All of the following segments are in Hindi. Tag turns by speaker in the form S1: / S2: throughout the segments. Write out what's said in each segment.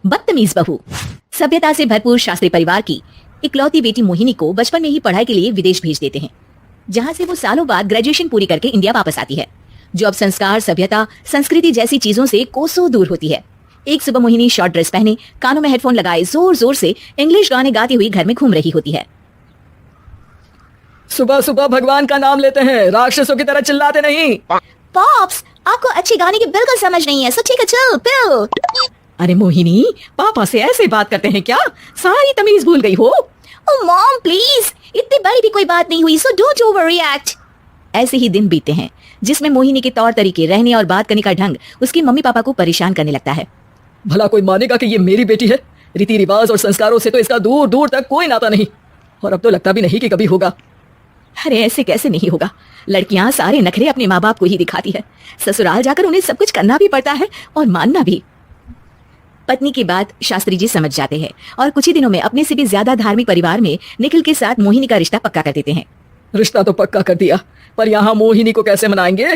S1: बदतमीज बहू। सभ्यता से भरपूर शास्त्री परिवार की इकलौती बेटी मोहिनी को बचपन में ही पढ़ाई के लिए विदेश भेज देते हैं, जहां से वो सालों बाद ग्रेजुएशन पूरी करके इंडिया वापस आती है, जो अब संस्कार, सभ्यता, संस्कृति जैसी चीजों से कोसों दूर होती है। एक सुबह मोहिनी शॉर्ट ड्रेस पहने, कानों में हेडफोन लगाए जोर जोर से इंग्लिश गाने गाती हुई घर में घूम रही होती है।
S2: सुबह सुबह भगवान का नाम लेते हैं, राक्षसों की तरह चिल्लाते नहीं।
S1: पॉप्स, आपको अच्छे गाने की बिल्कुल समझ नहीं है, सो ठीक है चिल पिल।
S2: अरे मोहिनी, पापा से ऐसे बात करते हैं क्या? सारी तमीज भूल गई हो।
S1: ओह मॉम प्लीज, इतनी बड़ी भी कोई बात नहीं हुई, सो डोंट ओवररिएक्ट। ऐसे ही दिन बीतते हैं जिसमें मोहिनी के तौर तरीके, रहने और बात करने का ढंग उसके मम्मी पापा को परेशान करने लगता है।
S2: भला कोई मानेगा कि ये मेरी बेटी है? रीति रिवाज और संस्कारों से तो इसका दूर दूर तक कोई नाता नहीं, और अब तो लगता भी नहीं कि कभी होगा।
S1: अरे ऐसे कैसे नहीं होगा, लड़कियां सारे नखरे अपने माँ बाप को ही दिखाती है, ससुराल जाकर उन्हें सब कुछ करना भी पड़ता है और मानना भी। पत्नी की बात शास्त्री जी समझ जाते हैं और कुछ ही दिनों में अपने से भी ज्यादा धार्मिक परिवार में निखिल के साथ मोहिनी का रिश्ता पक्का कर देते हैं।
S2: रिश्ता तो पक्का कर दिया, पर यहाँ मोहिनी को कैसे मनाएंगे?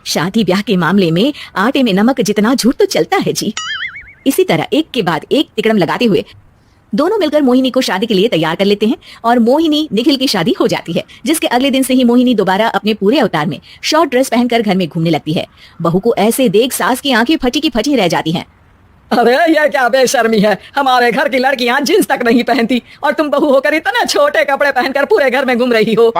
S1: शादी ब्याह के मामले में आटे में नमक जितना झूठ तो चलता है जी। इसी तरह एक के बाद एक तिकड़म लगाते हुए दोनों मिलकर मोहिनी को शादी के लिए तैयार कर लेते हैं और मोहिनी निखिल की शादी हो जाती है, जिसके अगले दिन से ही मोहिनी दोबारा अपने पूरे अवतार में शॉर्ट ड्रेस पहनकर घर में घूमने लगती है। बहू को ऐसे देख सास की आंखें फटी की फटी रह जाती हैं।
S2: अरे ये क्या बेशर्मी है, हमारे घर की लड़कियां जींस तक नहीं पहनती और तुम बहू होकर इतने छोटे कपड़े पहनकर पूरे घर में घूम रही हो।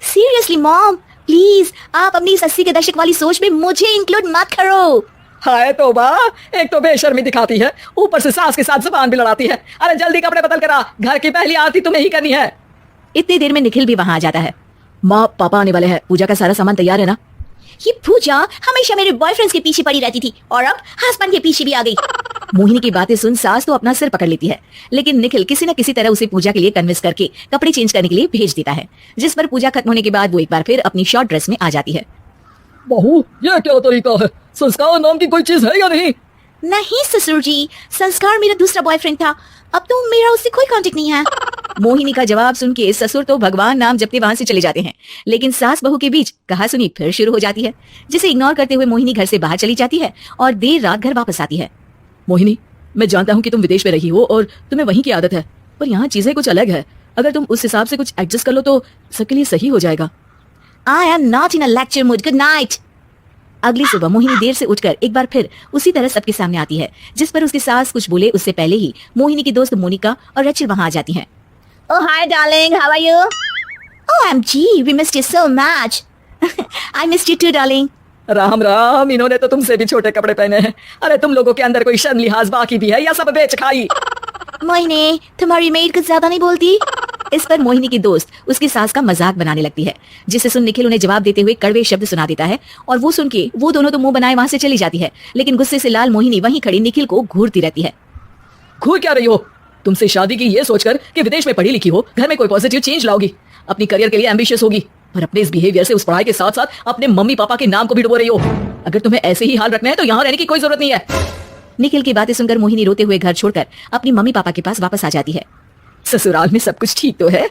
S1: सीरियसली मॉम प्लीज, आप अपनी इस 80 के दशक वाली सोच में मुझे इंक्लूड मत करो।
S2: हाय तौबा, एक तो बेशर्मी दिखाती है, ऊपर से सास के साथ जुबान भी लड़ाती है। अरे जल्दी कपड़े बदल कर आ, घर की पहली आरती तुम्हें ही करनी है।
S1: इतनी देर में निखिल भी वहां आ जाता है।
S2: माँ पापा आने वाले हैं, पूजा का सारा सामान तैयार है ना?
S1: ये पूजा हमेशा मेरे बॉयफ्रेंड्स के पीछे पड़ी रहती थी और अब हस्बैंड के पीछे भी आ गई। मोहिनी की बातें सुन सास तो अपना सिर पकड़ लेती है, लेकिन निखिल किसी न किसी तरह उसे पूजा के लिए कन्विंस करके कपड़े चेंज करने के लिए भेज देता है, जिस पर पूजा खत्म होने के बाद वो एक बार फिर अपनी शॉर्ट ड्रेस में आ जाती है।
S2: बहू, ये क्या तरीका है? संस्कार नाम की कोई चीज है या नहीं?
S1: नहीं ससुर जी, संस्कार मेरा दूसरा बॉयफ्रेंड था, अब तो मेरा उससे कोई कांटेक्ट नहीं है। मोहिनी का जवाब सुन के ससुर तो भगवान नाम जपते वहां से चले जाते हैं, लेकिन सास बहू के बीच कहा सुनी फिर शुरू हो जाती है, जिसे इग्नोर करते हुए मोहिनी घर से बाहर चली जाती है और देर रात घर वापस आती है।
S2: मोहिनी, मैं जानता हूँ कि तुम विदेश में रही हो और तुम्हें वहीं की आदत है, पर यहाँ चीजें कुछ अलग है। अगर तुम उस हिसाब से कुछ एडजस्ट कर लो तो सबके लिए सही हो जाएगा।
S1: I am not in a lecture mood, good night. अगली सुबह मोहिनी देर से उठकर एक बार फिर उसी तरह सबके सामने आती है, जिस पर उसकी सास कुछ बोले उससे पहले ही मोहिनी की दोस्त मोनिका और रचिल वहां आ जाती हैं। Oh hi darling, how are you? OMG, we missed you so much. I missed you too darling.
S2: Ram Ram, इन्होंने तो तुमसे भी छोटे कपड़े पहने हैं। अरे तुम लोगों के अंदर कोई शर्म लिहाज बाकी भी है या सब बेच खाई?
S1: मोहिनी, तुम्हारी मेड कुछ ज्यादा नहीं बोलती? इस पर मोहिनी की दोस्त उसकी सास का मजाक बनाने लगती है, जिसे सुन निखिल उन्हें जवाब देते हुए कड़वे शब्द सुना देता है और वो सुन के वो दोनों तो मुंह बनाए वहां से चली जाती है, लेकिन गुस्से से लाल मोहिनी वहीं खड़ी निखिल को घूरती रहती है।
S2: घूर क्या रही हो? तुमसे शादी की ये सोचकर कि विदेश में पढ़ी लिखी हो, घर में कोई पॉजिटिव चेंज लाओगी, अपनी करियर के लिए एम्बिशियस होगी, पर अपने इस बिहेवियर से उस पढ़ाई के साथ साथ अपने मम्मी पापा के नाम को भी डुबो रही हो। अगर तुम्हें ऐसे ही हाल रखना है तो यहाँ रहने की कोई जरूरत नहीं है।
S1: निखिल की बातें सुनकर मोहिनी रोते हुए घर छोड़कर अपनी मम्मी पापा के पास वापस आ जाती है।
S2: ससुराल में सब कुछ ठीक तो है?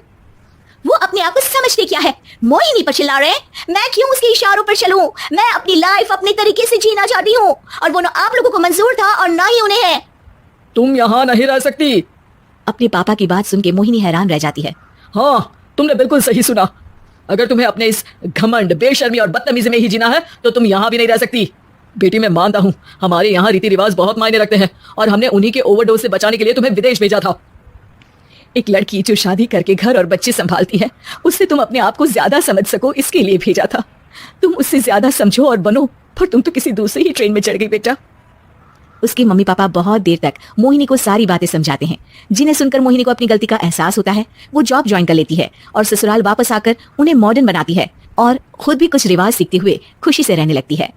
S1: वो अपने आप को समझते क्या है? मोहिनी पर चिल्ला रहे हैं, मैं क्यों उसके इशारों पर चलूं? मैं अपनी लाइफ अपने तरीके से जीना चाहती हूँ और वो ना आप लोगों को मंजूर था और ना ही उन्हें है।
S2: तुम यहाँ नहीं रह सकती।
S1: अपने पापा की बात सुन के मोहिनी हैरान रह जाती है।
S2: हाँ, तुमने बिल्कुल सही सुना। अगर तुम्हें अपने इस घमंड, बेशर्मी और बदतमीजी में ही जीना है तो तुम यहाँ भी नहीं रह सकती। बेटी, मैं मानता हूँ हमारे यहाँ रीति रिवाज बहुत मायने रखते हैं और हमने उन्हीं के ओवरडोज से बचाने के लिए तुम्हें विदेश भेजा था। एक लड़की जो शादी करके घर और बच्चे संभालती है, उससे तुम अपने आप को ज्यादा समझ सको इसके लिए भेजा था। तुम उससे ज्यादा समझो और बनो, पर तुम तो किसी दूसरे ही ट्रेन में चढ़ गई बेटा।
S1: उसके मम्मी पापा बहुत देर तक मोहिनी को सारी बातें समझाते हैं, जिन्हें सुनकर मोहिनी को अपनी गलती का एहसास होता है। वो जॉब ज्वाइन कर लेती है और ससुराल वापस आकर उन्हें मॉडर्न बनाती है और खुद भी कुछ रिवाज सीखते हुए खुशी से रहने लगती है।